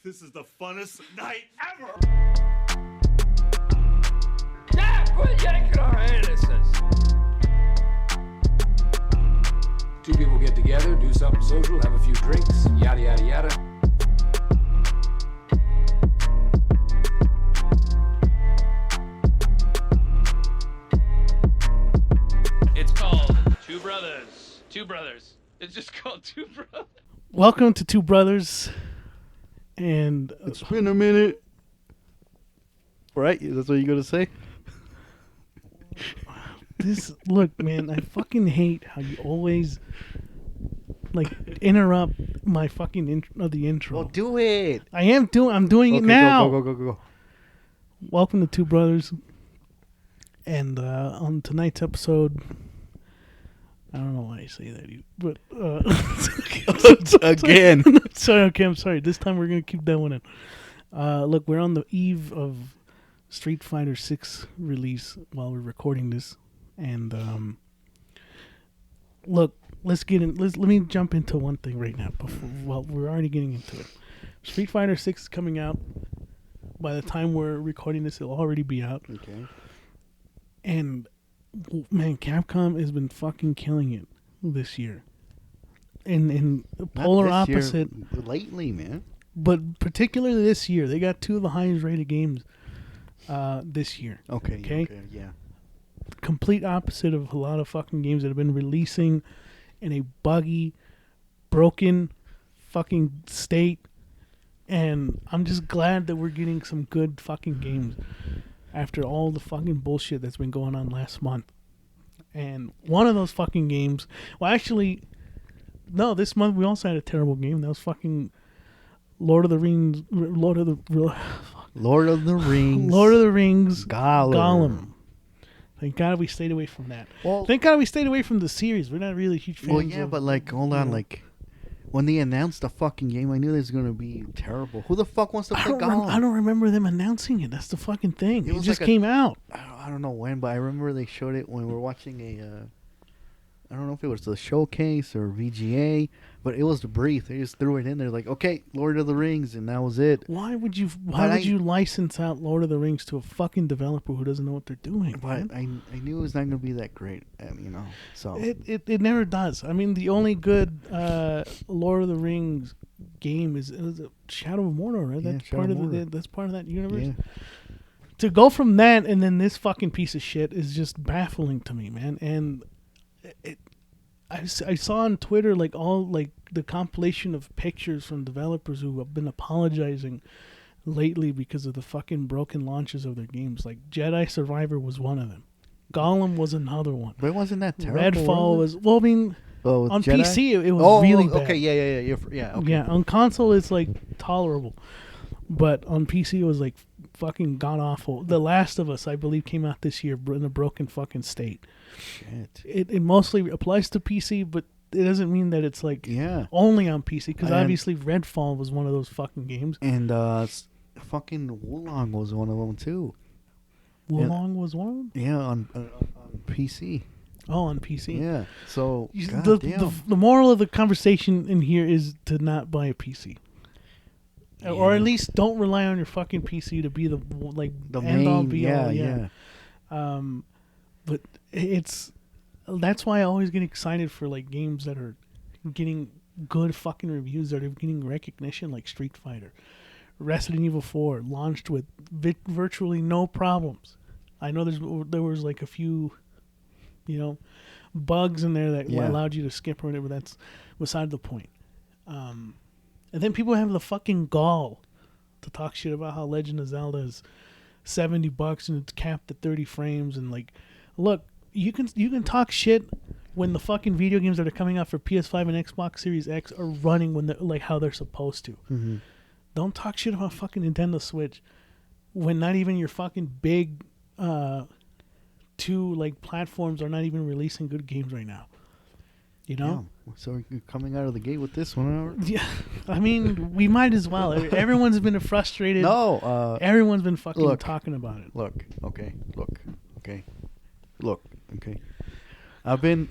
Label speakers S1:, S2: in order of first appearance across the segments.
S1: This is the funnest night ever!
S2: Yeah, quit yanking our anuses!
S3: Two people get together, do something social, have a few drinks, yada yada yada.
S2: It's called Two Brothers. Two Brothers. It's just called Two Brothers.
S4: Welcome to Two Brothers, and
S5: It's been a minute. Right? That's what you're going to say?
S4: look, man, I fucking hate how you always interrupt my fucking the intro.
S5: Well, do it.
S4: I'm doing it now.
S5: Go.
S4: Welcome to Two Brothers, and on tonight's episode, I don't know why I say that, but
S5: Again.
S4: I'm sorry. This time we're gonna keep that one in. Look, we're on the eve of Street Fighter 6 release while we're recording this, and look, let's get in. Let me jump into one thing right now. We're already getting into it. Street Fighter 6 is coming out. By the time we're recording this, it'll already be out.
S5: Okay.
S4: And man, Capcom has been fucking killing it this year. In polar opposite.
S5: Lately, man.
S4: But particularly this year, they got two of the highest rated games this year.
S5: Okay, yeah.
S4: Complete opposite of a lot of fucking games that have been releasing in a buggy, broken fucking state. And I'm just glad that we're getting some good fucking games after all the fucking bullshit that's been going on last month. And one of those fucking games, well, actually, no, this month we also had a terrible game. That was fucking Lord of the Rings. Gollum. Thank God we stayed away from that.
S5: Well,
S4: thank God we stayed away from the series. We're not really huge fans.
S5: Well, yeah, but hold on, when they announced the fucking game, I knew it was going to be terrible. Who the fuck wants to play Gollum?
S4: I don't remember them announcing it. That's the fucking thing. It just
S5: like
S4: came out.
S5: I don't know when, but I remember they showed it when we were watching I don't know if it was the showcase or VGA, but it was the brief. They just threw it in there like, okay, Lord of the Rings, and that was it.
S4: Why would you license out Lord of the Rings to a fucking developer who doesn't know what they're doing?
S5: But I knew it was not going to be that great, so.
S4: It never does. I mean, the only good Lord of the Rings game is Shadow of Mordor, right?
S5: Yeah,
S4: That's part of that universe.
S5: Yeah.
S4: To go from that and then this fucking piece of shit is just baffling to me, man. And I saw on Twitter the compilation of pictures from developers who have been apologizing lately because of the fucking broken launches of their games. Like Jedi Survivor was one of them. Gollum was another one.
S5: But wasn't that terrible?
S4: Redfall was on
S5: Jedi?
S4: PC it was really bad.
S5: Okay, yeah. Okay.
S4: Yeah, on console it's tolerable, but on PC it was fucking god awful. The Last of Us, I believe, came out this year in a broken fucking state.
S5: Shit.
S4: It mostly applies to PC, but it doesn't mean that it's only on PC, because obviously Redfall was one of those fucking games.
S5: And fucking Wulong was one of them too.
S4: Wulong was one of them?
S5: Yeah, on PC.
S4: Oh, on PC.
S5: Yeah. So
S4: the moral of the conversation in here is to not buy a PC. Yeah. Or at least don't rely on your fucking PC to be the end all be all. Yeah. But that's why I always get excited for games that are getting good fucking reviews, that are getting recognition, like Street Fighter. Resident Evil 4 launched with virtually no problems. I know there was a few, bugs in there that allowed you to skip or whatever. That's beside the point. And then people have the fucking gall to talk shit about how Legend of Zelda is $70 and it's capped at 30 frames and look, you can talk shit when the fucking video games that are coming out for PS5 and Xbox Series X are running when they're how they're supposed to.
S5: Mm-hmm.
S4: Don't talk shit about fucking Nintendo Switch when not even your fucking big two platforms are not even releasing good games right now.
S5: Yeah. So you're coming out of the gate with this one.
S4: Yeah, I mean, we might as well. Everyone's been frustrated.
S5: No,
S4: everyone's been fucking talking about it.
S5: Look, okay. I've been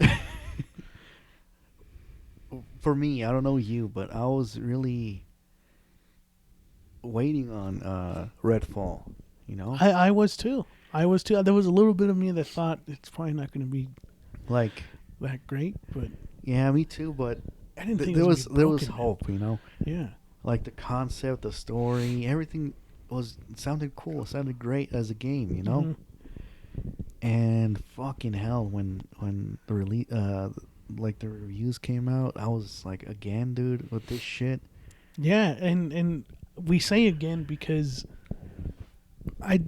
S5: for me, I don't know you, but I was really waiting on Redfall. You know,
S4: I was too. There was a little bit of me that thought it's probably not going to be
S5: like
S4: that great, but
S5: yeah, me too. But
S4: I didn't think
S5: there was
S4: broken,
S5: hope. You know,
S4: yeah.
S5: like the concept, the story, everything sounded cool. It sounded great as a game. You know.
S4: Mm-hmm.
S5: And fucking hell, when the release, like the reviews came out, I was like, again, dude, with this shit.
S4: Yeah, and we say again because I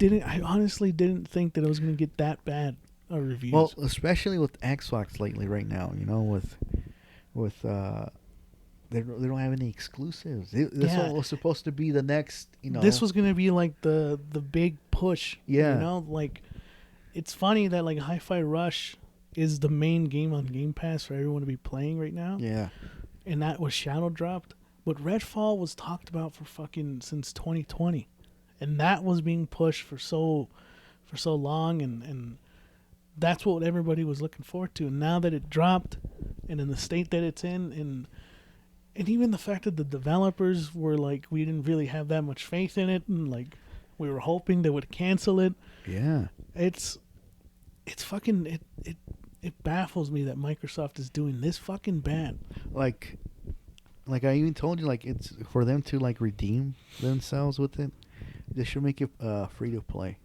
S4: honestly didn't think that it was gonna get that bad of reviews.
S5: Well, especially with Xbox lately, right now, you know, with they don't have any exclusives. This one was supposed to be the next, you know.
S4: This was gonna be like the big push.
S5: Yeah.
S4: You know, like. It's funny that like Hi-Fi Rush is the main game on Game Pass for everyone to be playing right now.
S5: Yeah.
S4: And that was shadow dropped. But Redfall was talked about for fucking since 2020. And that was being pushed for so long and that's what everybody was looking forward to. And now that it dropped and in the state that it's in and even the fact that the developers were like we didn't really have that much faith in it and like we were hoping they would cancel it.
S5: Yeah.
S4: It's fucking it baffles me that Microsoft is doing this fucking bad.
S5: Like I even told you, like it's for them to like redeem themselves with it. They should make it free to play.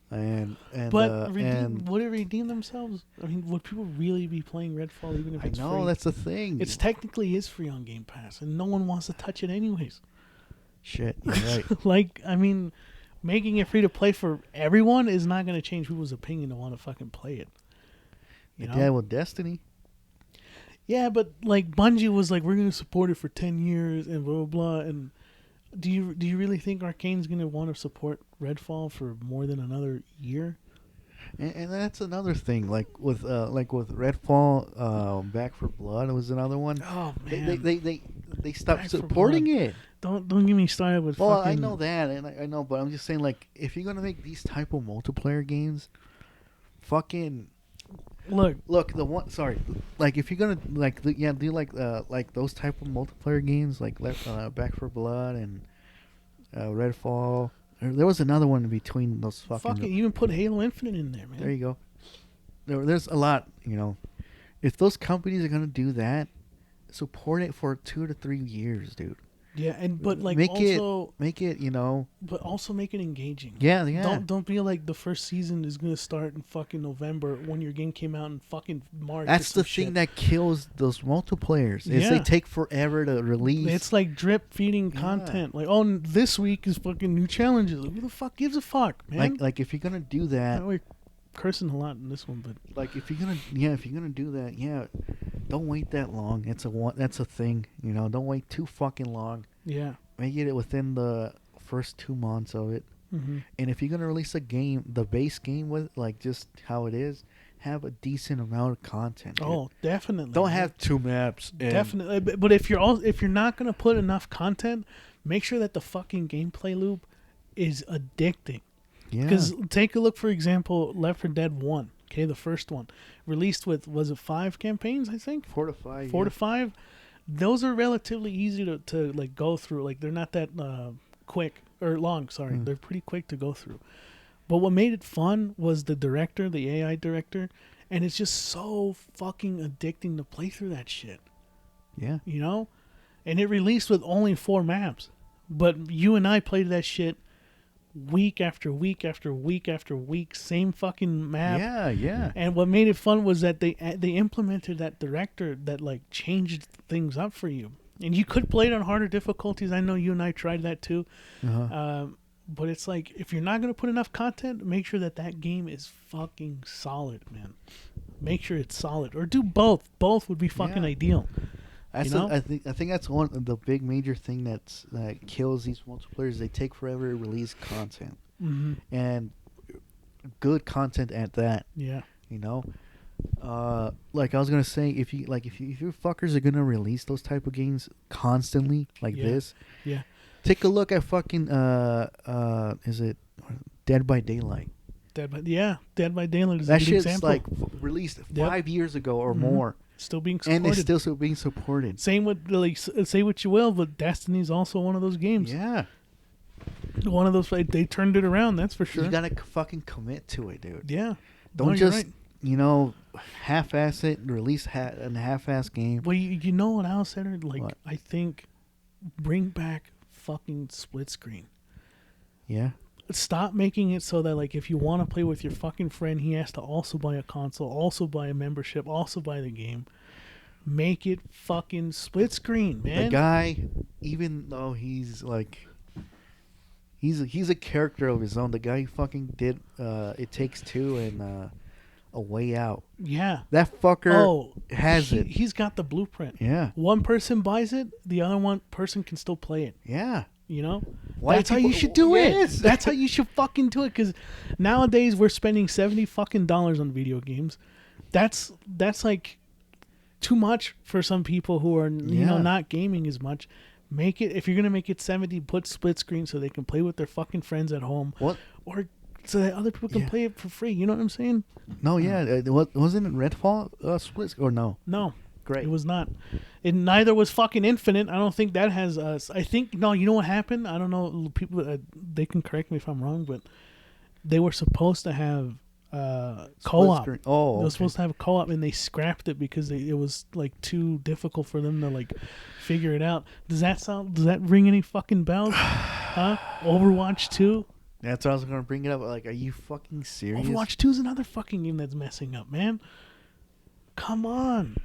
S5: And
S4: would it redeem themselves? I mean, would people really be playing Redfall even if it's free?
S5: I know that's the thing.
S4: It's technically is free on Game Pass, and no one wants to touch it anyways. Shit,
S5: you're right.
S4: Like, I mean. Making it free to play for everyone is not going to change people's opinion to want to fucking play it. You know?
S5: Yeah, with Destiny.
S4: Yeah, but like Bungie was like, we're going to support it for 10 years and blah, blah, blah. And do you really think Arcane's going to want to support Redfall for more than another year?
S5: And that's another thing. Like with Redfall, Back for Blood was another one.
S4: Oh, man.
S5: They stopped supporting it.
S4: Don't get me started with.
S5: Well,
S4: fucking...
S5: I know that, and I know, but I'm just saying, like, if you're gonna make these type of multiplayer games, fucking look the one. Sorry, like if you're gonna do like those type of multiplayer games, like Back for Blood and Redfall. There was another one in between those fucking.
S4: Even put Halo Infinite in there, man.
S5: There you go. There's a lot, you know. If those companies are gonna do that, support it for 2 to 3 years, dude.
S4: Yeah, but like
S5: make it, you know.
S4: But also make it engaging.
S5: Yeah.
S4: Don't be like the first season is gonna start in fucking November when your game came out in fucking March.
S5: That's the thing that kills those multiplayers. Is they take forever to release.
S4: It's like drip feeding content. Like, oh, this week is fucking new challenges. Like, who the fuck gives a fuck, man?
S5: Like if you're gonna do that.
S4: We're cursing a lot in this one, but
S5: like if you're gonna do that, don't wait that long. That's a thing, you know. Don't wait too fucking long.
S4: Yeah.
S5: Make it within the first 2 months of it.
S4: Mm-hmm.
S5: And if you're gonna release a game, the base game with like just how it is, have a decent amount of content.
S4: Oh, definitely.
S5: Don't have 2 maps.
S4: Definitely, but if you're not gonna put enough content, make sure that the fucking gameplay loop is addicting.
S5: Yeah.
S4: Because take a look, for example, Left 4 Dead 1. Okay, the first one, released with, was it 5 campaigns? I think
S5: 4 to 5.
S4: 4 to 5. Those are relatively easy to like go through. Like they're not that quick or long. Sorry, they're pretty quick to go through. But what made it fun was the director, the AI director, and it's just so fucking addicting to play through that shit.
S5: Yeah,
S4: you know, and it released with only 4 maps, but you and I played that shit week after week after week after week, same fucking map.
S5: Yeah.
S4: And what made it fun was that they implemented that director that like changed things up for you, and you could play it on harder difficulties. I know you and I tried that too. But it's like if you're not gonna put enough content, make sure that game is fucking solid, man. Make sure it's solid, or do both. Both would be fucking ideal.
S5: I think that's one of the big major thing that kills these multiplayers. They take forever to release content, and good content at that.
S4: Yeah,
S5: you know, like I was gonna say, if you fuckers are gonna release those type of games constantly like this, take a look at fucking is it Dead by Daylight? Dead by
S4: Daylight is
S5: that
S4: a good
S5: shit's
S4: example.
S5: like released 5 years ago or more.
S4: Still being supported.
S5: And it's still being supported.
S4: Same with, like, say what you will, but Destiny's also one of those games.
S5: Yeah.
S4: One of those, they turned it around, that's for sure.
S5: You gotta fucking commit to it, dude.
S4: Yeah.
S5: Don't just, half-ass it, release a half-ass game.
S4: Well, you know what else, Center? Like,
S5: what?
S4: I think bring back fucking split screen.
S5: Yeah.
S4: Stop making it so that, like, if you want to play with your fucking friend, he has to also buy a console, also buy a membership, also buy the game. Make it fucking split screen, man.
S5: The guy, even though he's like, he's a character of his own. The guy who fucking did It Takes Two and A Way Out.
S4: Yeah.
S5: That fucker has it.
S4: He's got the blueprint.
S5: Yeah.
S4: One person buys it, the other one person can still play it.
S5: Yeah.
S4: You know?
S5: Why
S4: That's how you should do it. That's how you should fucking do it. Because nowadays we're spending $70 fucking on video games. That's like too much for some people who are not gaming as much. Make it, if you're gonna make it 70, put split screen so they can play with their fucking friends at home.
S5: What?
S4: Or so that other people can play it for free. You know what I'm saying?
S5: No, yeah. Wasn't it Redfall split screen? Or no?
S4: No.
S5: Great.
S4: It was not. It neither was fucking Infinite. I don't think that has us. I think, no, you know what happened? I don't know. People, they can correct me if I'm wrong, but they were supposed to have co-op.
S5: Oh,
S4: they were supposed to have a co-op, and they scrapped it because it was like too difficult for them to like figure it out. Does that ring any fucking bells? Huh? Overwatch 2?
S5: That's what I was going to bring it up. Like, are you fucking serious?
S4: Overwatch 2 is another fucking game that's messing up, man. Come on.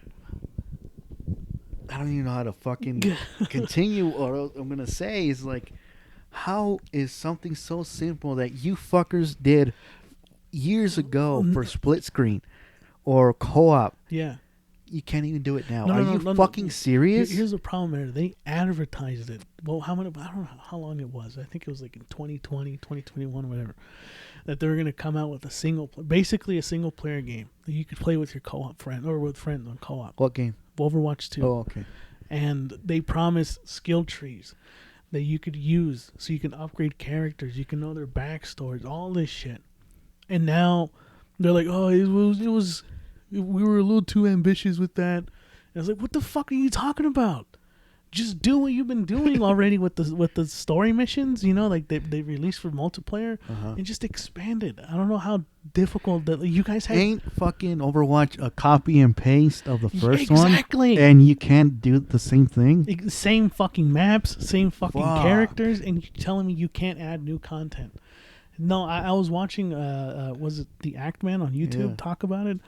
S5: I don't even know how to fucking continue. Or I'm going to say is like, how is something so simple that you fuckers did years ago for split screen or co-op?
S4: Yeah.
S5: You can't even do it now.
S4: No,
S5: Are you fucking serious?
S4: Here's the problem, man. They advertised it. Well, I don't know how long it was. I think it was like in 2020, 2021, whatever. That they were going to come out with basically a single player game that you could play with your co-op friend or with friends on co-op.
S5: What game?
S4: Overwatch 2.
S5: Oh, okay.
S4: And they promised skill trees that you could use so you can upgrade characters. You can know their backstories, all this shit. And now they're like, oh, we were a little too ambitious with that. And I was like, what the fuck are you talking about? Just do what you've been doing already with the story missions, like they released for multiplayer, and just expand it. I don't know how difficult that you guys had.
S5: Ain't fucking Overwatch a copy and paste of the first one?
S4: Exactly.
S5: And you can't do the same thing?
S4: Same fucking maps, same fucking characters, and you're telling me you can't add new content. No, I was watching, was it the Act Man on YouTube talk about it?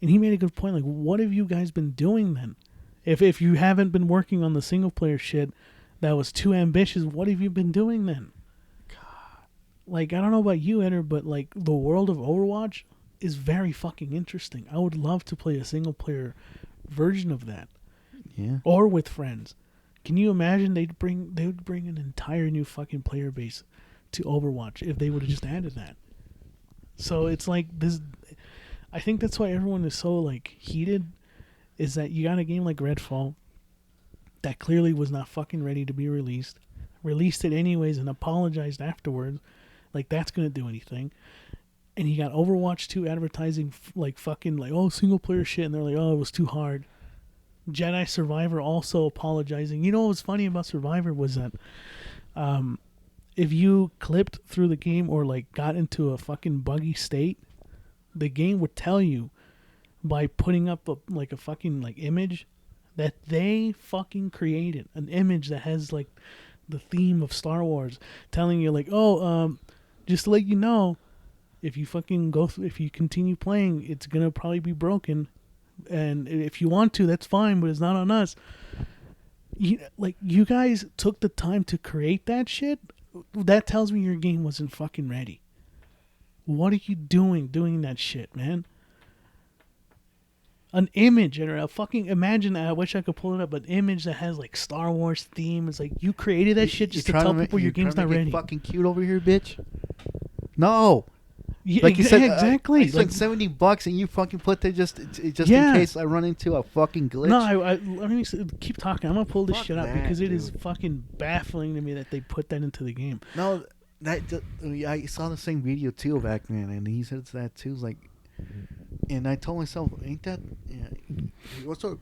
S4: And he made a good point. Like, what have you guys been doing then? If you haven't been working on the single player shit that was too ambitious, what have you been doing then? God. Like, I don't know about you, Eder, but like the world of Overwatch is very fucking interesting. I would love to play a single player version of that.
S5: Yeah.
S4: Or with friends. Can you imagine they would bring an entire new fucking player base to Overwatch if they would have just added that? So it's like this. I think that's why everyone is so like heated. Is that you got a game like Redfall that clearly was not fucking ready to be released it anyways and apologized afterwards, like that's gonna do anything. And you got Overwatch 2 advertising single player shit, and they're like, oh, it was too hard. Jedi Survivor also apologizing. You know what was funny about Survivor was that if you clipped through the game or like got into a fucking buggy state, the game would tell you by putting up a fucking like image that they fucking created, an image that has like the theme of Star Wars, telling you like, just to let you know, if you continue playing, it's gonna probably be broken, and if you want to, that's fine, but it's not on us. You guys took the time to create that shit. That tells me your game wasn't fucking ready. What are you doing that shit, man? An image or a fucking, imagine that. I wish I could pull it up. An image that has like Star Wars theme. It's like you created that shit just to tell people your game's not ready.
S5: Fucking cute over here, bitch. No.
S4: Yeah, like you said, exactly.
S5: I spent $70 and you fucking put there just in case I run into a fucking glitch.
S4: No, let me keep talking. I'm gonna pull this shit up because it is fucking baffling to me that they put that into the game.
S5: No, I saw the same video too of Act-Man, and he said that too. It's like, and I told myself, ain't that? Yeah,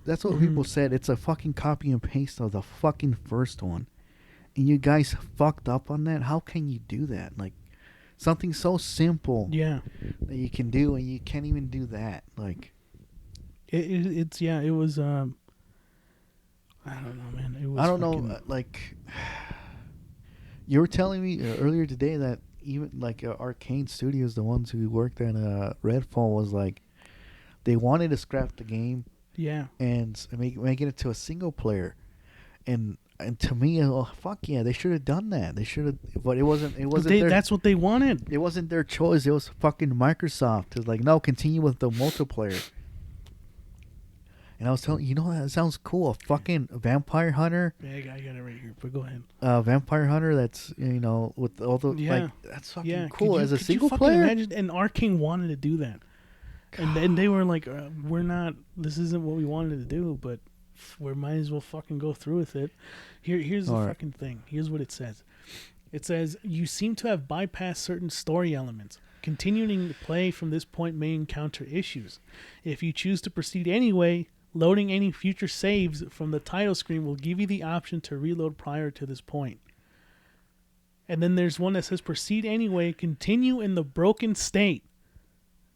S5: that's what people said. It's a fucking copy and paste of the fucking first one, you guys fucked up on that. How can you do that? Like something so simple, that you can do, and you can't even do that. Like
S4: it was. I don't know, man. It was.
S5: I don't know. You were telling me earlier today that even like Arcane Studios, the ones who worked at Redfall, was like they wanted to scrap the game, and make it into a single player, and to me, oh fuck yeah, they should have done that. They should have, but it wasn't.
S4: That's what they wanted.
S5: It wasn't their choice. It was fucking Microsoft. It's like, no, continue with the multiplayer. And I was telling you, that sounds cool. A fucking vampire hunter.
S4: Yeah, I got it right here. But go ahead.
S5: Vampire hunter. That's with all the like. That's fucking cool as a single player.
S4: Imagine, and Arcane wanted to do that, and then they were like, "We're not. This isn't what we wanted to do, but we might as well fucking go through with it." Here's the fucking thing. Here's what it says. It says, "You seem to have bypassed certain story elements. Continuing to play from this point may encounter issues. If you choose to proceed anyway, loading any future saves from the title screen will give you the option to reload prior to this point." And then there's one that says, "Proceed anyway, continue in the broken state.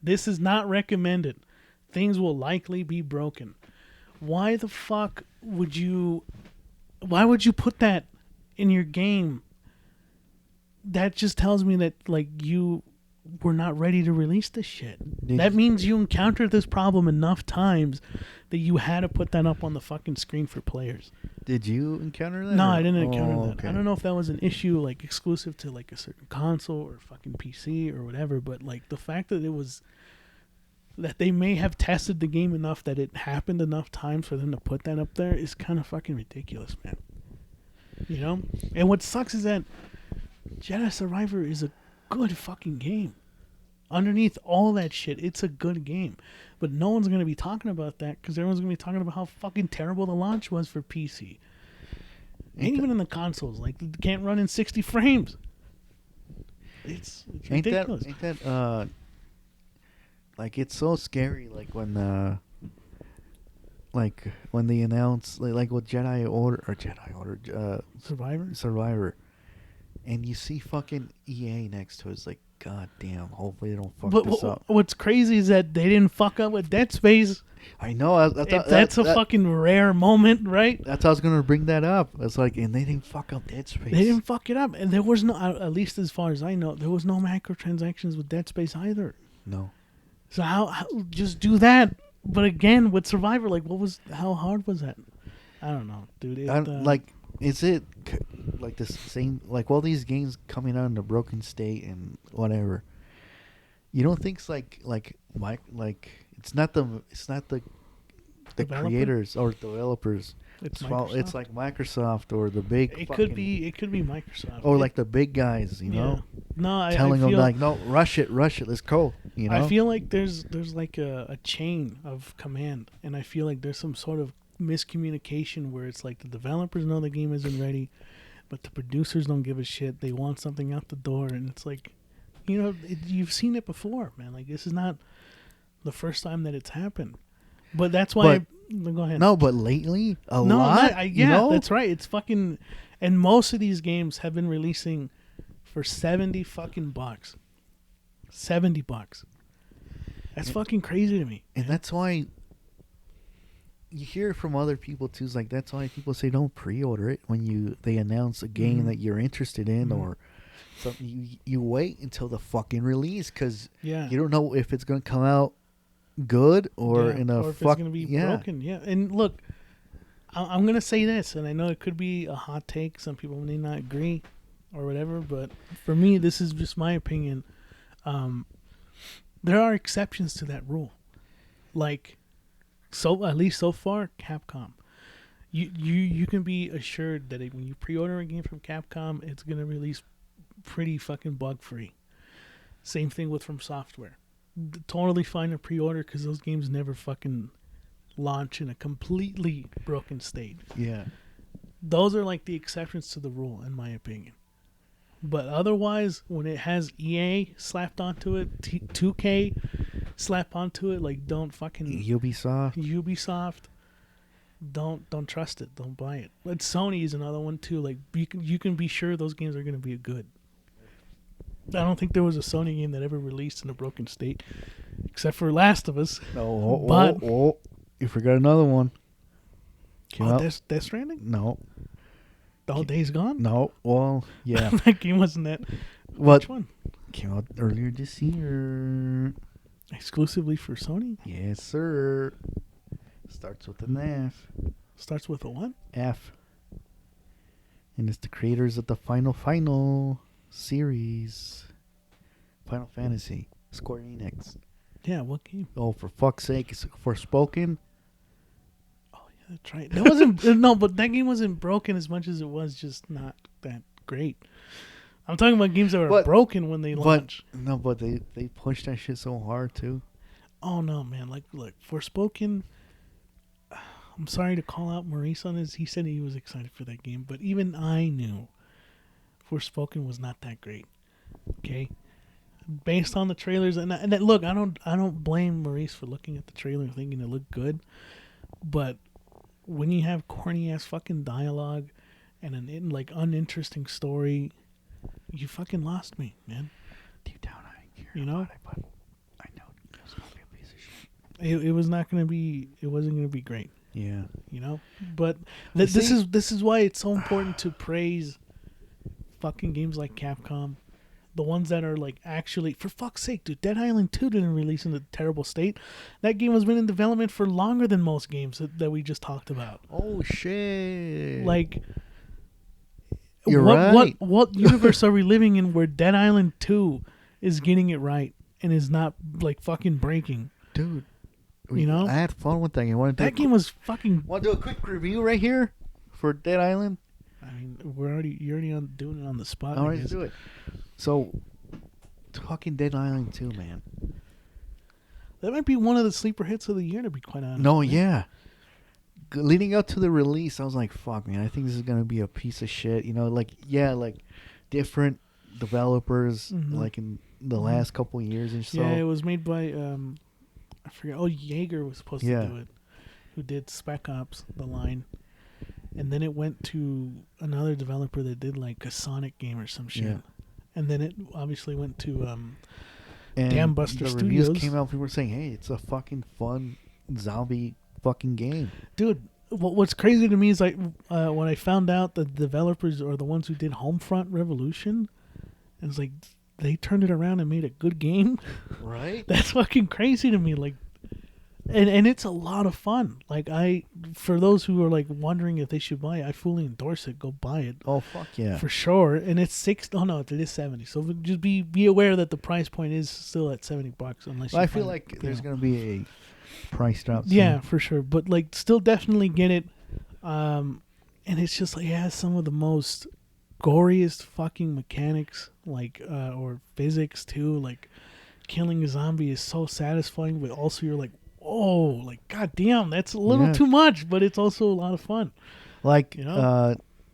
S4: This is not recommended. Things will likely be broken." Why the fuck would you put that in your game? That just tells me that like you were not ready to release this shit. That means you encountered this problem enough times that you had to put that up on the fucking screen for players.
S5: Did you encounter that?
S4: No, I didn't encounter that.
S5: Okay.
S4: I don't know if that was an issue like exclusive to like a certain console or fucking PC or whatever, but like the fact that that they may have tested the game enough that it happened enough times for them to put that up there is kind of fucking ridiculous, man. You know? And what sucks is that Jedi Survivor is a good fucking game. Underneath all that shit, it's a good game. But no one's going to be talking about that because everyone's going to be talking about how fucking terrible the launch was for PC. And even in the consoles. Like, it can't run in 60 frames. It's ridiculous.
S5: Ain't that like, it's so scary, like, when they announce, like with Survivor, and you see fucking EA next to it. It's like, god damn, hopefully they don't fuck this up.
S4: What's crazy is that they didn't fuck up with Dead Space.
S5: I know.
S4: That's a fucking rare moment, right?
S5: That's how I was going to bring that up. It's like, and they didn't fuck up Dead Space.
S4: They didn't fuck it up. And there was no, at least as far as I know, there was no microtransactions with Dead Space either.
S5: No.
S4: So how just do that? But again, with Survivor, like, how hard was that? I don't know, dude.
S5: Is it like the same, like all these games coming out in a broken state and whatever? You don't think it's like it's not the creators or developers. It's like Microsoft or the big.
S4: It could be Microsoft
S5: or like the big guys, you know.
S4: No,
S5: telling them like, no, rush it, let's go. You know.
S4: I feel like there's like a chain of command, and I feel like there's some sort of miscommunication where it's like the developers know the game isn't ready, but the producers don't give a shit. They want something out the door, and it's like, you've seen it before, man. Like, this is not the first time that it's happened. But that's why. Go ahead.
S5: No, but lately a lot.
S4: That's right. It's fucking, and most of these games have been releasing for $70 fucking bucks. $70. That's fucking crazy to me.
S5: And that's why you hear from other people too. It's like, that's why people say don't pre-order it when they announce a game that you're interested in or something. You wait until the fucking release because you don't know if it's going to come out good or in a
S4: or if it's going to be broken. Yeah. And look, I'm going to say this, and I know it could be a hot take. Some people may not agree or whatever, but for me, this is just my opinion. There are exceptions to that rule. Like, at least so far, Capcom. You can be assured that when you pre-order a game from Capcom, it's going to release pretty fucking bug-free. Same thing with From Software. Totally fine to pre-order because those games never fucking launch in a completely broken state.
S5: Yeah.
S4: Those are like the exceptions to the rule, in my opinion. But otherwise, when it has EA slapped onto it, 2K slap onto it, like, don't fucking...
S5: Ubisoft.
S4: don't trust it. Don't buy it. But Sony is another one too. Like you can be sure those games are going to be good. I don't think there was a Sony game that ever released in a broken state, except for Last of Us.
S5: You forgot another one.
S4: Death Stranding?
S5: No.
S4: All Days Gone?
S5: No. Well, yeah.
S4: That game wasn't that.
S5: What?
S4: Which one?
S5: Came out earlier this year.
S4: Exclusively for Sony?
S5: Yes, sir. Starts with an F.
S4: Starts with a what?
S5: F. And it's the creators of the Final series. Final Fantasy. Square Enix.
S4: Yeah, what game?
S5: Oh, for fuck's sake. It's Forspoken.
S4: Oh, yeah, that's right. That wasn't... no, but that game wasn't broken as much as it was just not that great. I'm talking about games that were broken when they launched.
S5: But they pushed that shit so hard, too.
S4: Oh, no, man. Like, look, Forspoken... I'm sorry to call out Maurice on this. He said he was excited for that game, but even I knew Forspoken was not that great. Okay, based on the trailers, and look, I don't blame Maurice for looking at the trailer and thinking it looked good, but when you have corny ass fucking dialogue and an uninteresting story, you fucking lost me, man.
S5: Deep down, I didn't care
S4: about
S5: it, but I know it was gonna be a piece of shit.
S4: It was not gonna be. It wasn't gonna be great.
S5: Yeah,
S4: but this is why it's so important to praise fucking games like Capcom, the ones that are like actually, for fuck's sake, dude, Dead Island 2 didn't release in a terrible state. That game has been in development for longer than most games that we just talked about.
S5: Oh shit!
S4: Like,
S5: you're right.
S4: What universe are we living in where Dead Island 2 is getting it right and is not like fucking breaking,
S5: dude?
S4: I
S5: had fun with that game.
S4: That game was fucking...
S5: Want to do a quick review right here for Dead Island?
S4: I mean, you're already doing it on the spot.
S5: All right, let's do it. So, fucking Dead Island 2, man.
S4: That might be one of the sleeper hits of the year, to be quite honest.
S5: No, yeah. Leading up to the release, I was like, fuck, man, I think this is going to be a piece of shit. Different developers, like in the last couple of years and so.
S4: Yeah, it was made by... I forget. Oh, Jaeger was supposed to do it. Who did Spec Ops, the line. And then it went to another developer that did like a Sonic game or some shit. Yeah. And then it obviously went to Dam Buster Studios.
S5: The reviews came out, people were saying, hey, it's a fucking fun zombie fucking game.
S4: Dude, what's crazy to me is like when I found out the developers are the ones who did Homefront Revolution, and it's like... They turned it around and made a good game.
S5: Right?
S4: That's fucking crazy to me. Like, and it's a lot of fun. Like, for those who are like wondering if they should buy it, I fully endorse it. Go buy it.
S5: Oh, fuck yeah.
S4: For sure. And it's it is 70. So just be aware that the price point is still at $70 unless
S5: I feel like there's going to be a price drop soon.
S4: Yeah, for sure. But like, still definitely get it. And it's just like, it has some of the most goriest fucking mechanics, like or physics too. Like, killing a zombie is so satisfying, but also you're like, oh, like goddamn, that's a little too much, but it's also a lot of fun.
S5: Like,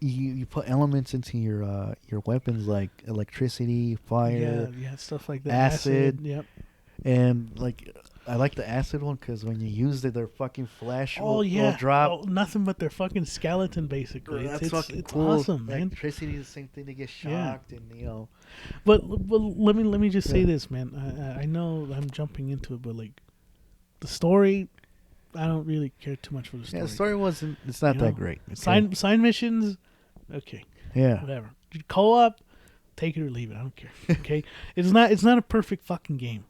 S5: you put elements into your weapons like electricity, fire,
S4: stuff like that,
S5: acid.
S4: Yep.
S5: And like, I like the acid one because when you use it, their fucking flash will drop.
S4: Oh, nothing but their fucking skeleton, basically.
S5: That's
S4: it's
S5: cool.
S4: awesome, man.
S5: Electricity is the same thing. They get shocked, and
S4: But let me just say this, man. I know I'm jumping into it, but like, the story, I don't really care too much for the story.
S5: Yeah, the story wasn't. It's not that great.
S4: Side missions, okay.
S5: Yeah.
S4: Whatever. Co-op, take it or leave it. I don't care. Okay. It's not a perfect fucking game.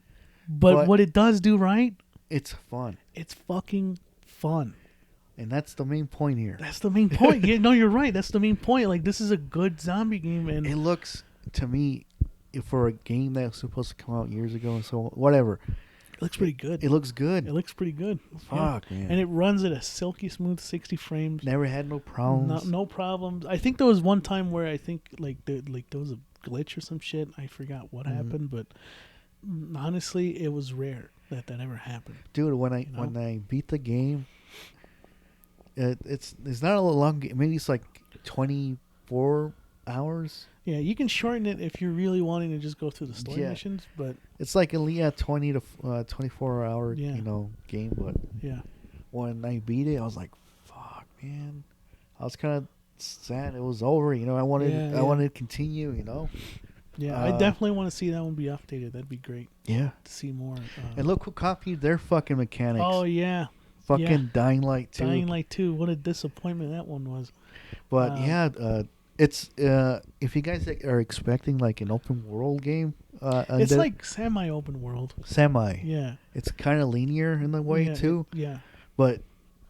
S4: But what it does do right,
S5: it's fun.
S4: It's fucking fun.
S5: And that's the main point here.
S4: That's the main point. Yeah, no, you're right. That's the main point. Like, this is a good zombie game, and
S5: it looks to me, for a game that was supposed to come out years ago, and so whatever,
S4: it looks pretty good.
S5: It looks good.
S4: It looks pretty good.
S5: Fuck, man.
S4: And it runs at a silky smooth 60 frames.
S5: Never had no problems.
S4: No problems. I think there was one time where I think there was a glitch or some shit. I forgot what happened, but honestly, it was rare that ever happened.
S5: Dude, when I beat the game, it's not a long game. Maybe it's like 24 hours.
S4: Yeah, you can shorten it if you're really wanting to just go through the story missions, but
S5: it's like a 20 to 24 hour game. But
S4: yeah,
S5: when I beat it, I was like, fuck. man, I was kind of sad it was over. You know, I wanted to continue. You know.
S4: Yeah, I definitely want to see that one be updated. That'd be great.
S5: Yeah.
S4: To see more.
S5: And look who copied their fucking mechanics.
S4: Oh yeah.
S5: Fucking Dying Light 2.
S4: Dying Light 2. What a disappointment that one was.
S5: But it's if you guys are expecting like an open world game,
S4: it's like semi-open world.
S5: Semi.
S4: Yeah.
S5: It's kind of linear in the way too.
S4: Yeah.
S5: But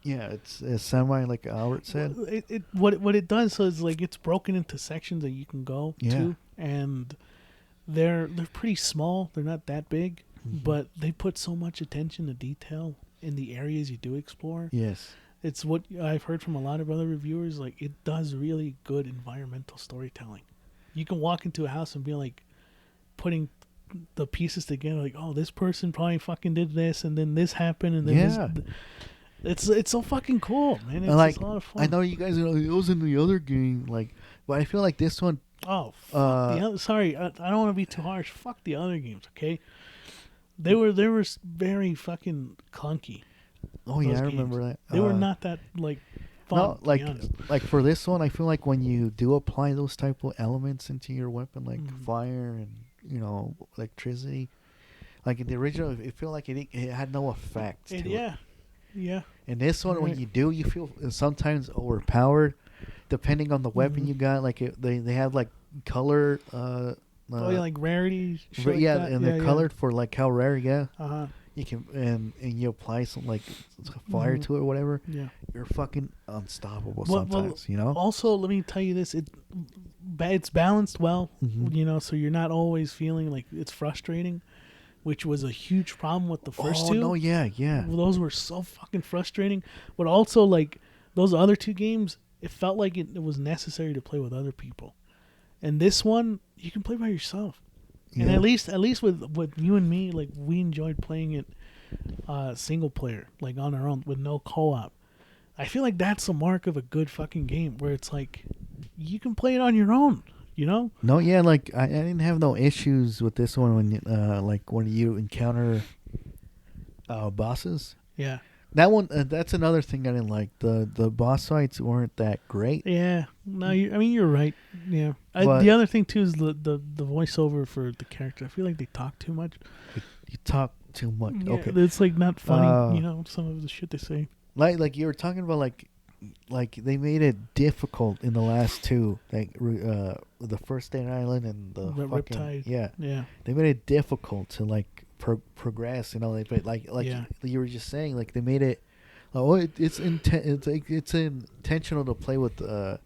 S5: yeah, it's semi like Albert said.
S4: Well, what it does is like it's broken into sections that you can go to, and they're pretty small. They're not that big, but they put so much attention to detail in the areas you do explore.
S5: Yes.
S4: It's what I've heard from a lot of other reviewers. Like, it does really good environmental storytelling. You can walk into a house and be like putting the pieces together. Like, oh, this person probably fucking did this, and then this happened, and then this. It's so fucking cool, man. It's
S5: like,
S4: a lot of fun.
S5: I know you guys are like, it was in the other game, like, but I feel like this one.
S4: Oh, fuck the other, sorry, I don't want to be too harsh. Fuck the other games, okay? They were very fucking clunky.
S5: Oh yeah, I remember that.
S4: They were not that like fun.
S5: No, like for this one, I feel like when you do apply those type of elements into your weapon, like fire and electricity, like in the original, it felt like it had no effect.
S4: Yeah.
S5: In this one, when you do, you feel sometimes overpowered, depending on the weapon you got. Like they have like color.
S4: Like rarities.
S5: And they're colored for like how rare. Yeah.
S4: You
S5: can and you apply some like fire to it or whatever.
S4: Yeah.
S5: You're fucking unstoppable sometimes. You know.
S4: Also, let me tell you this: it's balanced well. You know, so you're not always feeling like it's frustrating, which was a huge problem with the first two.
S5: Oh no, yeah.
S4: Those were so fucking frustrating. But also, like those other two games, it felt like it was necessary to play with other people. And this one, you can play by yourself. And at least with you and me, like we enjoyed playing it single player, like on our own with no co-op. I feel like that's the mark of a good fucking game, where it's like you can play it on your own, you know?
S5: No, yeah, like I didn't have no issues with this one when you encounter bosses.
S4: Yeah.
S5: That one, that's another thing I didn't like. The boss fights weren't that great.
S4: Yeah, no, you're right. Yeah, the other thing too is the voiceover for the character. I feel like they talk too much.
S5: You talk too much.
S4: Yeah,
S5: okay,
S4: it's like not funny. Some of the shit they say.
S5: Like you were talking about, like they made it difficult in the last two, like the first Dead Island and the fucking
S4: Riptide.
S5: Yeah. They made it difficult to like progress, but like
S4: yeah.
S5: you were just saying, like they made it. It's intentional to play with go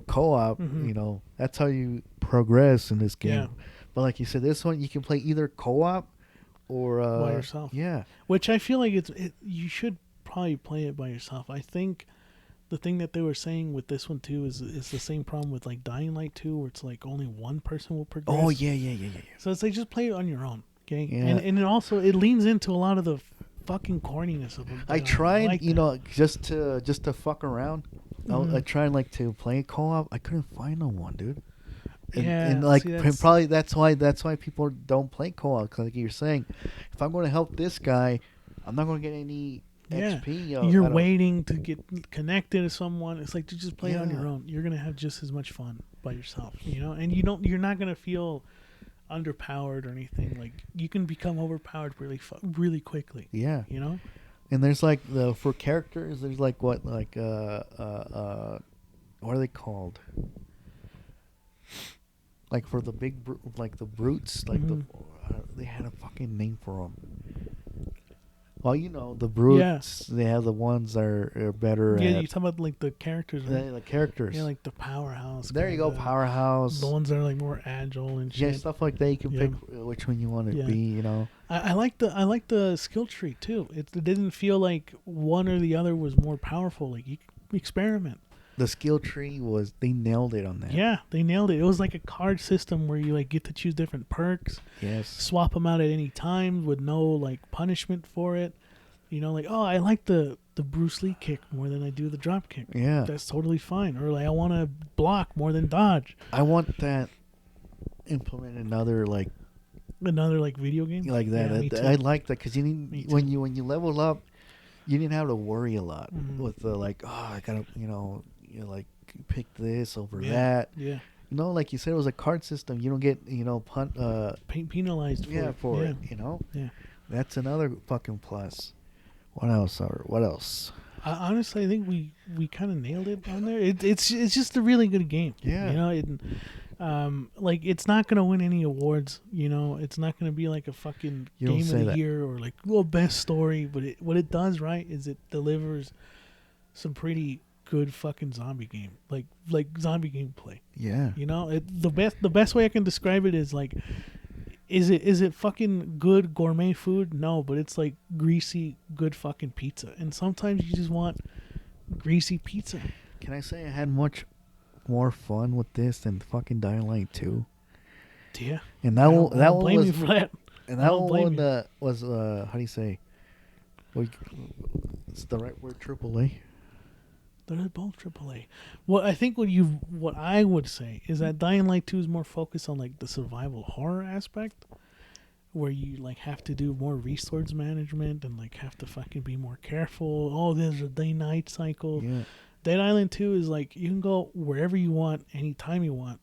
S5: co-op. You know, that's how you progress in this game.
S4: Yeah.
S5: But like you said, this one you can play either co-op or
S4: by yourself.
S5: Yeah,
S4: which I feel like you should probably play it by yourself. I think the thing that they were saying with this one too is the same problem with like Dying Light 2, where it's like only one person will progress.
S5: Oh yeah.
S4: So it's like just play it on your own. Okay,
S5: yeah.
S4: and it also leans into a lot of the fucking corniness of it.
S5: I tried, just to fuck around. I tried like to play co-op. I couldn't find no one, dude. And like probably that's why people don't play co-op. Cause like you're saying, if I'm going to help this guy, I'm not going to get any XP.
S4: You're waiting to get connected to someone. It's like to just play it on your own. You're gonna have just as much fun by yourself, and you're not gonna feel underpowered or anything. Like you can become overpowered really quickly.
S5: Yeah, And there's like for characters, there's like what are they called? Like for the big like the brutes, like they had a fucking name for them. Well, the brutes. They have the ones that are better.
S4: Yeah, you talking about like the characters. Right?
S5: Yeah, the characters.
S4: Yeah, like the powerhouse.
S5: There you go, powerhouse.
S4: The ones that are like more agile and shit.
S5: Yeah, stuff like that. You can pick which one you want to be.
S4: I like the skill tree too. It didn't feel like one or the other was more powerful. Like you can experiment.
S5: The skill tree they nailed it on that.
S4: Yeah, they nailed it. It was like a card system where you like get to choose different perks.
S5: Yes.
S4: Swap them out at any time with no like punishment for it. I like the Bruce Lee kick more than I do the drop kick.
S5: Yeah.
S4: That's totally fine. Or like I want to block more than dodge.
S5: I want that implement another
S4: video game
S5: like that.
S4: Yeah,
S5: I like that because you need when you level up. you didn't have to worry a lot with the like, oh, I gotta, like pick this over that.
S4: Yeah.
S5: Like you said, it was a card system. You don't get,
S4: penalized for
S5: it.
S4: Yeah.
S5: That's another fucking plus. What else? What else?
S4: Honestly, I think we kind of nailed it on there. It's just a really good game.
S5: Yeah.
S4: Like it's not gonna win any awards. It's not gonna be like a fucking game of the year or like best story. But what it does right is it delivers some pretty good fucking zombie game, like zombie gameplay.
S5: Yeah.
S4: The best way I can describe it is like, is it fucking good gourmet food? No, but it's like greasy good fucking pizza. And sometimes you just want greasy pizza.
S5: Can I say I had much more fun with this than fucking Dying Light 2?
S4: Yeah.
S5: And that one
S4: blame
S5: was
S4: you for that.
S5: And that one was how do you say? It's the right word, AAA.
S4: They're both AAA. Well, I think what I would say is that Dying Light 2 is more focused on like the survival horror aspect, where you like have to do more resource management and like have to fucking be more careful. Oh, there's a day-night cycle.
S5: Yeah.
S4: Dead Island 2 is like you can go wherever you want, anytime you want,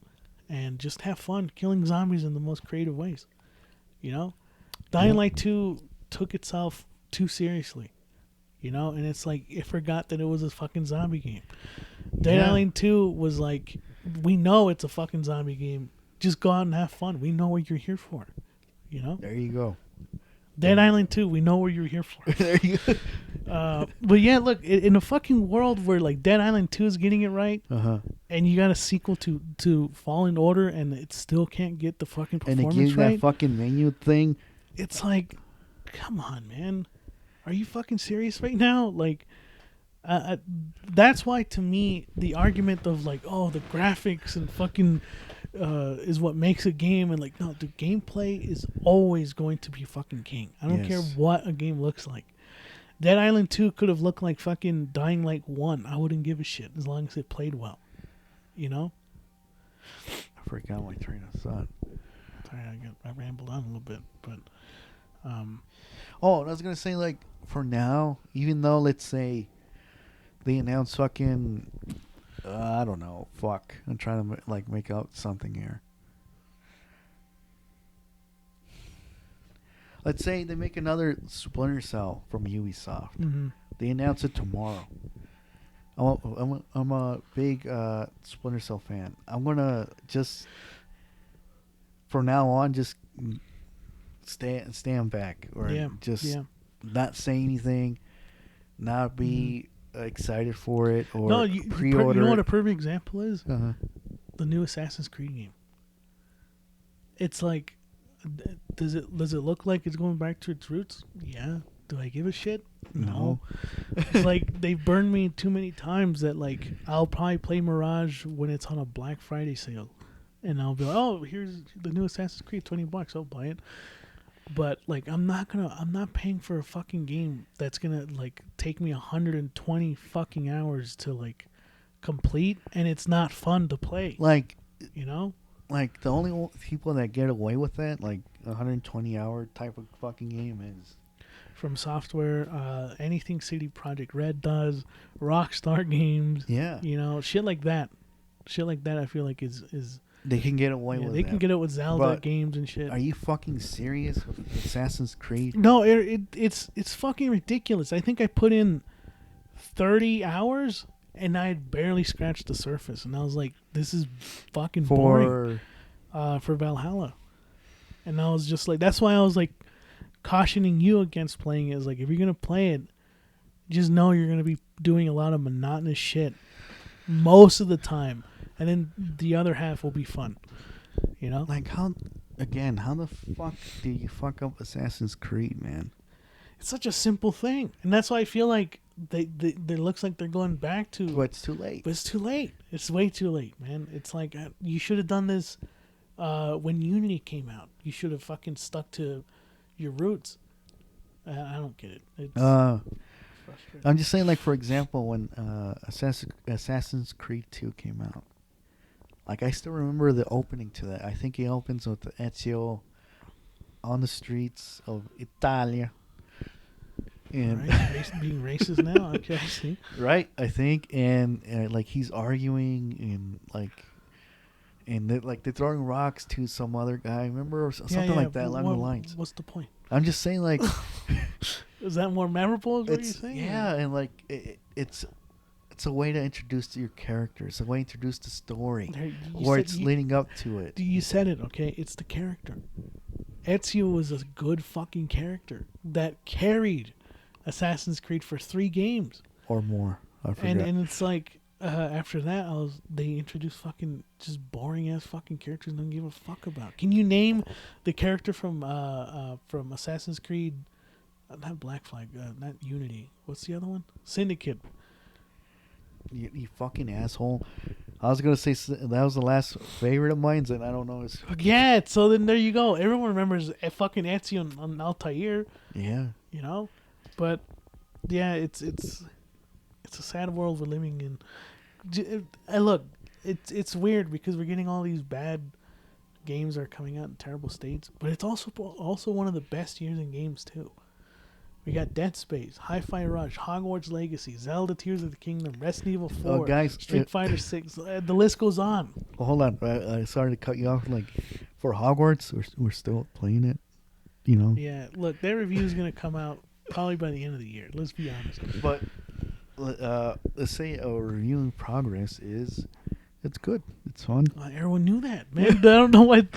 S4: and just have fun killing zombies in the most creative ways. Dying Light 2 took itself too seriously. And it's like it forgot that it was a fucking zombie game. Dead Island 2 was like, we know it's a fucking zombie game. Just go out and have fun. We know what you're here for.
S5: There you go.
S4: Dead Island 2, we know what you're here for.
S5: There you go.
S4: But yeah, look, in a fucking world where like Dead Island 2 is getting it right, and you got a sequel to Fallen Order, and it still can't get the fucking performance
S5: and it gives
S4: right.
S5: That fucking menu thing.
S4: It's like, come on, man. Are you fucking serious right now? Like, that's why to me the argument of like, oh, the graphics and fucking is what makes a game, and like, no, the gameplay is always going to be fucking king. I don't care what a game looks like. Dead Island 2 could have looked like fucking Dying Light 1. I wouldn't give a shit as long as it played well.
S5: I forgot my train of thought.
S4: Sorry, I rambled on a little bit, but
S5: I was gonna say, like, for now, even though, let's say, they announce fucking, I don't know, fuck. I'm trying to, like, make out something here. Let's say they make another Splinter Cell from Ubisoft.
S4: Mm-hmm.
S5: They announce it tomorrow. I'm a big Splinter Cell fan. I'm gonna just, from now on, just stand back or not say anything, not be excited for it or pre-order.
S4: You know what a perfect example is?
S5: Uh-huh.
S4: The new Assassin's Creed game. It's like, does it look like it's going back to its roots? Yeah. Do I give a shit? No. It's like they've burned me too many times that like I'll probably play Mirage when it's on a Black Friday sale, and I'll be like, oh, here's the new Assassin's Creed, $20. I'll buy it. But like I'm not paying for a fucking game that's gonna like take me 120 fucking hours to like complete, and it's not fun to play.
S5: Like,
S4: like
S5: the only people that get away with that, like 120-hour type of fucking game, is
S4: From Software, anything CD Projekt Red does, Rockstar Games.
S5: Yeah.
S4: Shit like that. Shit like that I feel like is
S5: they can get away with it.
S4: They can get it with Zelda games and shit.
S5: Are you fucking serious with Assassin's Creed?
S4: No, it's fucking ridiculous. I think I put in 30 hours and I had barely scratched the surface, and I was like, this is fucking boring. For Valhalla. And I was just like, that's why I was like cautioning you against playing it. Is like, if you're gonna play it, just know you're gonna be doing a lot of monotonous shit most of the time, and then the other half will be fun.
S5: Like how the fuck do you fuck up Assassin's Creed, man?
S4: It's such a simple thing, and that's why I feel like they looks like they're going back to.
S5: But it's too late.
S4: But it's too late. It's way too late, man. It's like you should have done this when Unity came out. You should have fucking stuck to your roots. I don't get it. It's frustrating.
S5: I'm just saying, like, for example, when Assassin's Creed 2 came out, like, I still remember the opening to that. I think it opens with Ezio on the streets of Italia. And
S4: being racist now. Okay, I see.
S5: Right, I think, and like he's arguing and they're throwing rocks to some other guy. Remember, or something like that along the lines.
S4: What's the point?
S5: I'm just saying, like,
S4: is that more memorable? Is what you're saying?
S5: Yeah, and like it's a way to introduce your character. It's a way to introduce the story, or it's leading up to it.
S4: You said it, okay? It's the character. Ezio was a good fucking character that carried Assassin's Creed for 3 games
S5: or more. I forget.
S4: And it's like after that, they introduced fucking just boring ass fucking characters and don't give a fuck about. Can you name the character from Assassin's Creed? Not Black Flag, not Unity. What's the other one? Syndicate.
S5: You fucking asshole. I was going to say that was the last favorite of mine, and I don't know.
S4: Yeah, so then there you go. Everyone remembers fucking Ezio on Altair.
S5: Yeah.
S4: You know? But, yeah, it's a sad world we're living in. Look, it's weird because we're getting all these bad games that are coming out in terrible states, but it's also one of the best years in games, too. We got Dead Space, Hi-Fi Rush, Hogwarts Legacy, Zelda Tears of the Kingdom, Resident Evil 4,
S5: guys,
S4: Street Fighter 6. The list goes on.
S5: Well, hold on. Sorry to cut you off. Like, for Hogwarts, we're still playing it, you know?
S4: Yeah, look, their review is going to come out probably by the end of the year. Let's be honest.
S5: But let's say a review in progress it's good. It's fun.
S4: Everyone knew that, man. I don't know why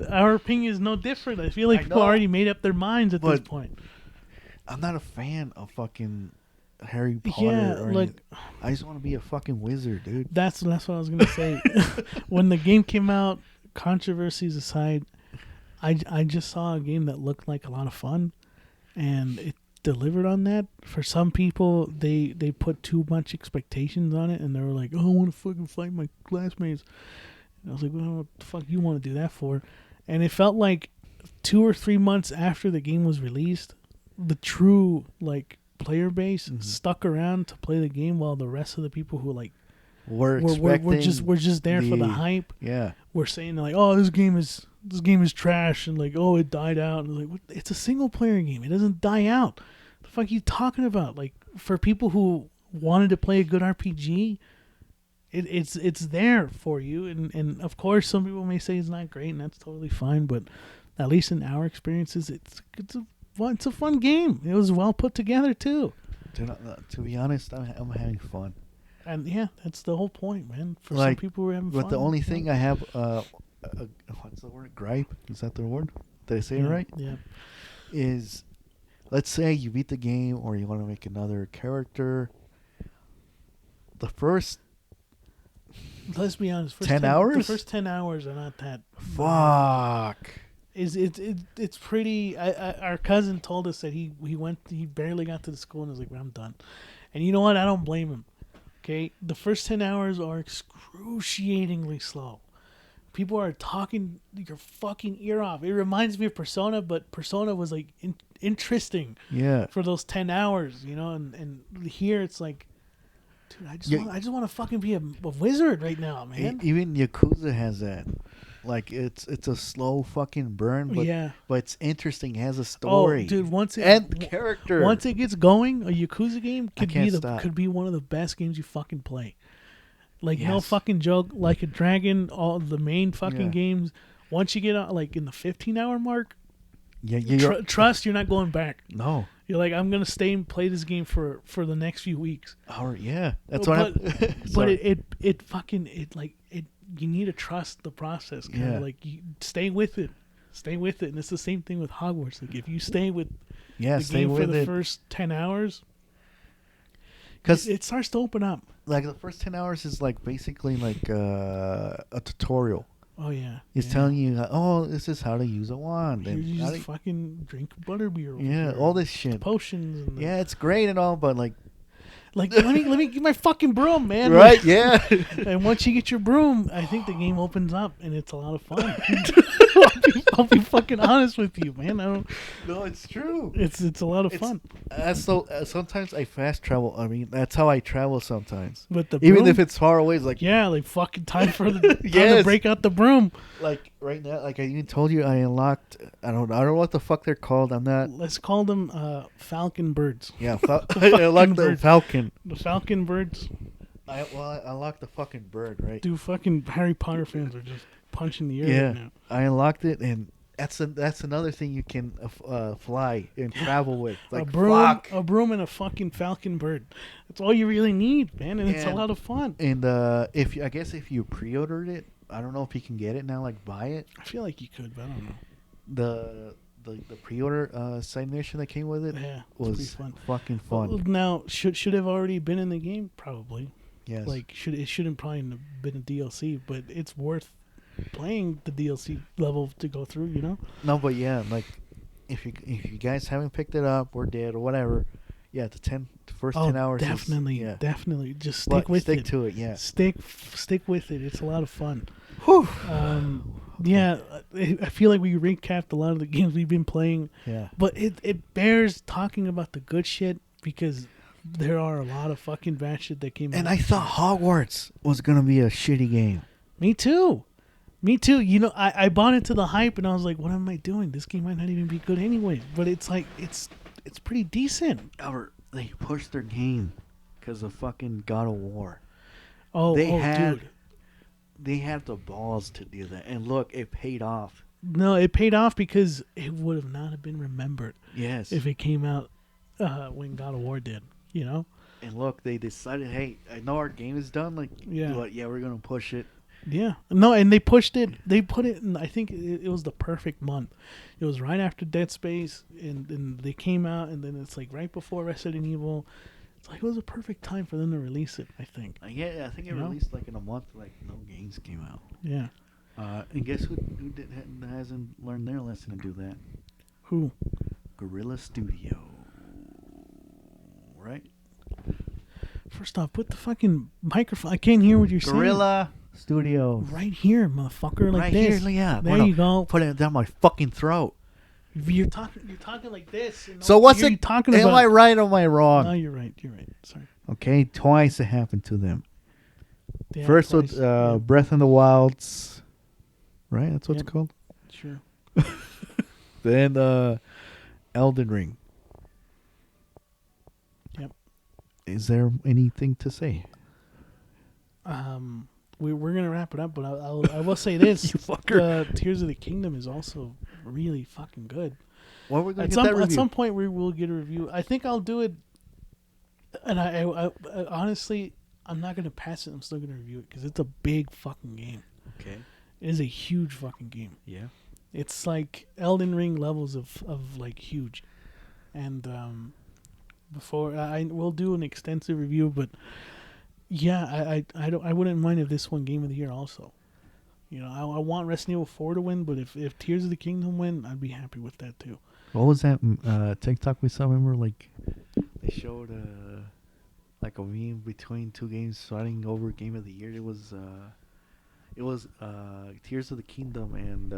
S4: our opinion is no different. I feel like people already made up their minds at this point.
S5: I'm not a fan of fucking Harry Potter.
S4: Yeah,
S5: I just want to be a fucking wizard, dude.
S4: That's what I was gonna say. When the game came out, controversies aside, I just saw a game that looked like a lot of fun, and it delivered on that. For some people, they put too much expectations on it, and they were like, "Oh, I want to fucking fight my classmates." And I was like, "Well, what the fuck you want to do that for?" And it felt like 2 or 3 months after the game was released, the true player base stuck around to play the game, while the rest of the people who were just there for the hype.
S5: Yeah,
S4: we're saying like, "Oh, this game is trash," and oh, it died out. And like, it's a single player game. It doesn't die out. The fuck are you talking about? Like, for people who wanted to play a good RPG, it's there for you. And of course, some people may say it's not great, and that's totally fine. But at least in our experiences, it's a fun game. It was well put together too.
S5: To be honest, I'm having fun.
S4: And yeah, that's the whole point, man. For some people, we're having fun.
S5: But the only thing I have, what's the word? Gripe? Is that the word? Did I say it right?
S4: Yeah.
S5: Is, let's say you beat the game or you want to make another character. The first,
S4: let's be honest,
S5: 10 hours?
S4: The first 10 hours are not that.
S5: Fuck.
S4: It's pretty. Our cousin told us that he barely got to the school and was like, "I'm done." And you know what? I don't blame him. Okay, the first 10 hours are excruciatingly slow. People are talking your fucking ear off. It reminds me of Persona, but Persona was interesting.
S5: Yeah.
S4: For those 10 hours, you know, and here it's like, dude, I just want to fucking be a wizard right now, man.
S5: Even Yakuza has that. Like, it's a slow fucking burn, but it's interesting. It has a story.
S4: Oh, dude,
S5: and character.
S4: Once it gets going, a Yakuza game could be one of the best games you fucking play. Like, no fucking joke. Like a Dragon, all the main fucking games. Once you get out, in the 15-hour mark, trust you're not going back.
S5: No.
S4: You're like, I'm gonna stay and play this game for the next few weeks.
S5: That's what.
S4: You need to trust the process. You stay with it, and it's the same thing with Hogwarts. Like, if you stay with the game for the first 10 hours, because it starts to open up.
S5: Like, the first 10 hours is basically a tutorial.
S4: Oh yeah,
S5: it's telling you, this is how to use a wand.
S4: And you just fucking drink butterbeer.
S5: Yeah, all this shit,
S4: potions. And
S5: it's great and all, but
S4: let me get my fucking broom, man.
S5: Right? Yeah.
S4: And once you get your broom, I think the game opens up and it's a lot of fun. I'll be fucking fucking honest with you, man. I don't.
S5: No, it's true.
S4: It's a lot of fun.
S5: So sometimes I fast travel. I mean, that's how I travel sometimes.
S4: But the
S5: even
S4: broom,
S5: if it's far away, it's like
S4: yeah, like fucking time for the time
S5: Yes.
S4: to break out the broom.
S5: like right now. Like I even told you, I unlocked. I don't know what the fuck they're called. I'm not.
S4: Let's call them falcon birds.
S5: Yeah, I unlocked the
S4: bird.
S5: falcon.
S4: The falcon birds.
S5: I unlocked the fucking bird, right?
S4: Dude, fucking Harry Potter fans are just punching the air
S5: Yeah,
S4: right now.
S5: I unlocked it, and that's another thing you can fly and travel with. Like
S4: a broom, and a fucking falcon bird. That's all you really need, man, and it's a lot of fun.
S5: And if you pre-ordered it, I don't know if you can get it now, like buy it.
S4: I feel like you could, but I don't know.
S5: The pre-order side mission that came with it was
S4: fun.
S5: Fucking fun.
S4: Well, now should have already been in the game, probably.
S5: Yes.
S4: Like it shouldn't probably have been a DLC, but it's worth playing the DLC level to go through, you know?
S5: No, but yeah, like if you guys haven't picked it up or did or whatever, yeah, the first 10 hours.
S4: Definitely, just stick with it.
S5: Stick to it, yeah.
S4: Stick with it. It's a lot of fun.
S5: Whew.
S4: Yeah, I feel like we recapped a lot of the games we've been playing.
S5: Yeah.
S4: But it bears talking about the good shit because there are a lot of fucking bad shit that came out.
S5: And I thought Hogwarts was gonna be a shitty game.
S4: Me too. You know, I bought into the hype and I was like, what am I doing? This game might not even be good anyway. But it's like, it's pretty decent.
S5: Albert, they pushed their game because of fucking God of War.
S4: Dude.
S5: They had the balls to do that. And look, it paid off.
S4: No, it paid off because it would have not have been remembered.
S5: Yes.
S4: If it came out when God of War did, you know?
S5: And look, they decided, hey, I know our game is done. Like,
S4: yeah,
S5: but yeah, we're going to push it.
S4: Yeah. No, and they pushed it. They put it in, I think it was the perfect month. It was right after Dead Space, and they came out, and then it's like right before Resident Evil. It's like it was a perfect time for them to release it, I think.
S5: Yeah, I think it released like in a month, like no games came out.
S4: Yeah.
S5: And guess who hasn't learned their lesson to do that?
S4: Who?
S5: Guerrilla Studio. Right?
S4: First off, put the fucking microphone. I can't hear what you're saying.
S5: Guerrilla Studio.
S4: Right here, motherfucker. Like
S5: right
S4: this.
S5: Here, yeah.
S4: There you go.
S5: Put it down my fucking throat.
S4: You're talking like this.
S5: So what's
S4: it talking about?
S5: Am I right or am I wrong?
S4: No, you're right. Sorry.
S5: Okay, twice it happened to them.
S4: Yeah,
S5: first with Breath in the Wilds. Right? That's what it's called?
S4: Sure.
S5: Then Elden Ring.
S4: Yep.
S5: Is there anything to say?
S4: We're gonna wrap it up, but I will say this:
S5: you fucker.
S4: Tears of the Kingdom is also really fucking good.
S5: Well, we're gonna
S4: at some point we will get a review. I think I'll do it, and I honestly I'm not gonna pass it. I'm still gonna review it because it's a big fucking game.
S5: Okay.
S4: It is a huge fucking game.
S5: Yeah.
S4: It's like Elden Ring levels of like huge, and before I will do an extensive review, but. Yeah, I wouldn't mind if this won Game of the Year also. You know, I want Resident Evil 4 to win, but if Tears of the Kingdom win, I'd be happy with that too.
S5: What was that TikTok we saw? Remember, like they showed like a meme between two games fighting over Game of the Year. It was Tears of the Kingdom and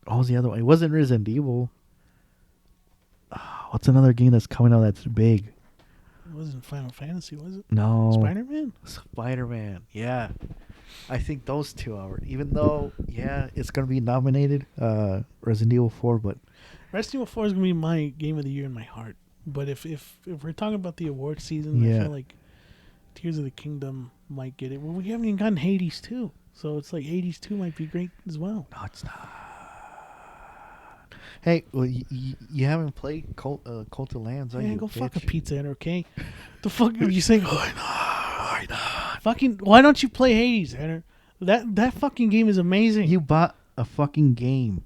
S5: what was the other one? It wasn't Resident Evil. What's another game that's coming out that's big?
S4: It wasn't Final Fantasy, was it?
S5: No.
S4: Spider-Man?
S5: Spider-Man, yeah. I think those two are. Even though, yeah, it's going to be nominated, Resident Evil 4, but...
S4: Resident Evil 4 is going to be my Game of the Year in my heart. But if we're talking about the award season, I feel like Tears of the Kingdom might get it. Well, we haven't even gotten Hades 2. So it's like Hades 2 might be great as well.
S5: No, it's not. Hey, well, you haven't played Cult of Lambs,
S4: go bitch. Fuck a Pizza Hut, okay? The fuck are you saying? Why not? Fucking, why don't you play Hades, Henner? That fucking game is amazing.
S5: You bought a fucking game,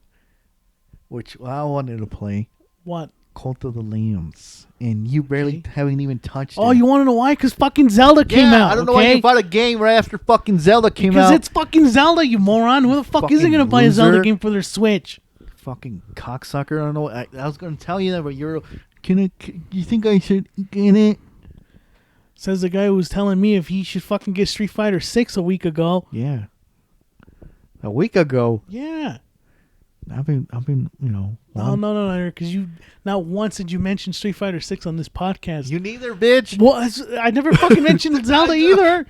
S5: which I wanted to play.
S4: What?
S5: Cult of the Lambs, and you barely haven't even touched it.
S4: Oh, you want to know why? Because fucking Zelda came out.
S5: I don't know why you bought a game right after fucking Zelda came out.
S4: Because it's fucking Zelda, you moron. Who the fuck isn't going to buy a Zelda game for their Switch?
S5: Fucking cocksucker. I don't know. I was going to tell you that, but you think I should get it?
S4: Says the guy who was telling me if he should fucking get Street Fighter 6 a week ago.
S5: Yeah. A week ago?
S4: Yeah.
S5: I've been, you know.
S4: No, because you not once did you mention Street Fighter 6 on this podcast.
S5: You neither, bitch.
S4: Well, I never fucking mentioned Zelda either.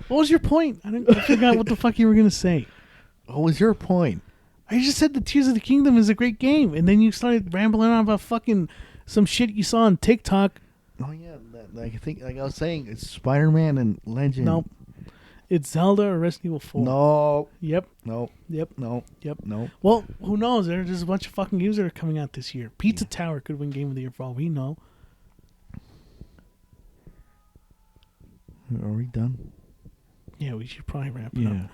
S4: What was your point? I forgot what the fuck you were gonna say.
S5: What was your point?
S4: I just said the Tears of the Kingdom is a great game, and then you started rambling on about fucking some shit you saw on TikTok.
S5: Oh yeah, I think like I was saying, it's Spider-Man and Legend.
S4: Nope. It's Zelda or Resident Evil 4.
S5: No.
S4: Yep.
S5: No.
S4: Yep.
S5: No.
S4: Yep.
S5: No.
S4: Well, who knows? There's just a bunch of fucking games that are coming out this year. Pizza Tower could win Game of the Year for all we know.
S5: Are we done?
S4: Yeah, we should probably wrap it up.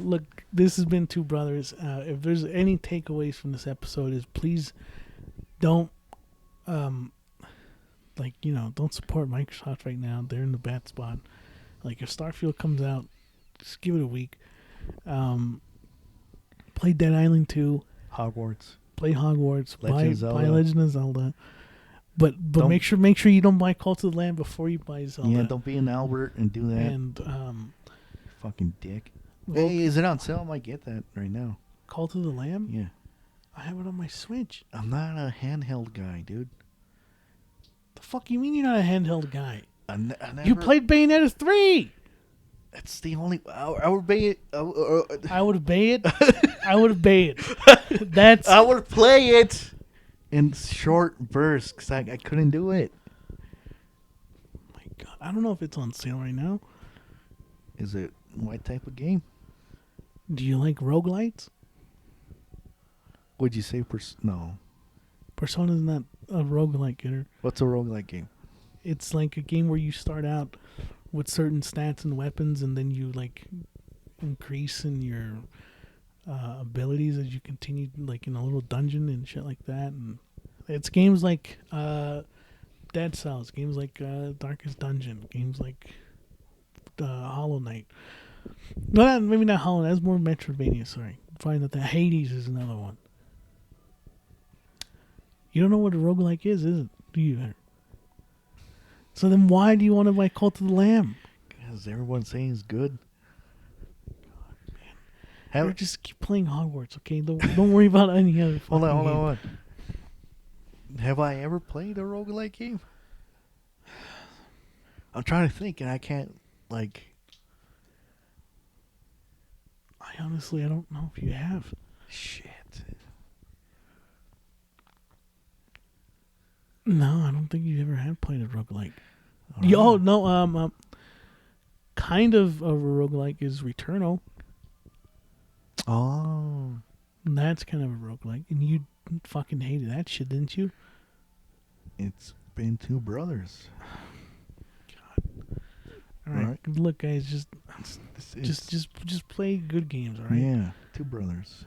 S4: Look, this has been Two Brothers. If there's any takeaways from this episode, is please don't, don't support Microsoft right now. They're in the bad spot. Like, if Starfield comes out, just give it a week. Play Dead Island 2.
S5: Hogwarts.
S4: Play Hogwarts.
S5: Legend
S4: buy Legend of Zelda. But make sure you don't buy Cult of the Lamb before you buy Zelda.
S5: Yeah, don't be an Albert and do that.
S4: And
S5: fucking dick. Hey, is it on sale? I might get that right now.
S4: Cult of the Lamb?
S5: Yeah.
S4: I have it on my Switch.
S5: I'm not a handheld guy, dude.
S4: The fuck you mean you're not a handheld guy?
S5: I never,
S4: you played Bayonetta 3.
S5: That's the only. I would pay it.
S4: I would pay it. I would pay it. That's.
S5: I would play it in short bursts because I couldn't do it.
S4: My God, I don't know if it's on sale right now.
S5: Is it what type of game?
S4: Do you like roguelites?
S5: Would you say no?
S4: Persona's not a roguelike getter.
S5: What's a roguelike game?
S4: It's like a game where you start out with certain stats and weapons, and then you like increase in your abilities as you continue, like in a little dungeon and shit like that. And it's games like Dead Cells, games like Darkest Dungeon, games like Hollow Knight. No, maybe not Hollow Knight. That's more Metroidvania. Sorry, find that Hades is another one. You don't know what a roguelike is it? Do you? So then why do you want to buy Cult of the Lamb?
S5: Because everyone's saying it's good.
S4: God, man. Just keep playing Hogwarts, okay? Don't worry about any other fucking
S5: Hold
S4: game.
S5: on. Have I ever played a roguelike game? I'm trying to think, and I can't, like...
S4: I don't know if you have.
S5: Shit.
S4: No, I don't think you ever have played a roguelike.
S5: Right.
S4: Oh, no, kind of a roguelike is Returnal.
S5: Oh.
S4: That's kind of a roguelike. And you fucking hated that shit, didn't you?
S5: It's been Two Brothers.
S4: God. All right. Look, guys, just play good games, all right?
S5: Yeah, Two Brothers.